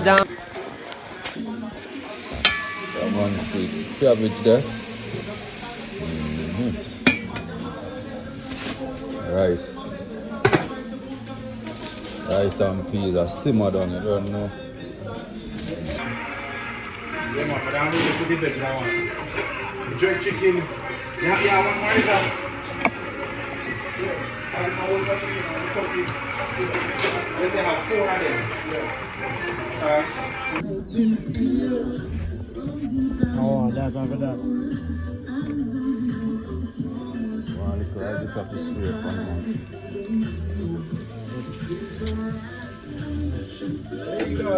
down. Come on, see cabbage there. Rice. Rice and peas are simmer down, you don't know. Yeah, man, but I'm going to put it better now. The jerk chicken. Yeah, one more is up. Let's say have 4 of them. Oh, that's over that. One little I just have to spray it from now. There you go.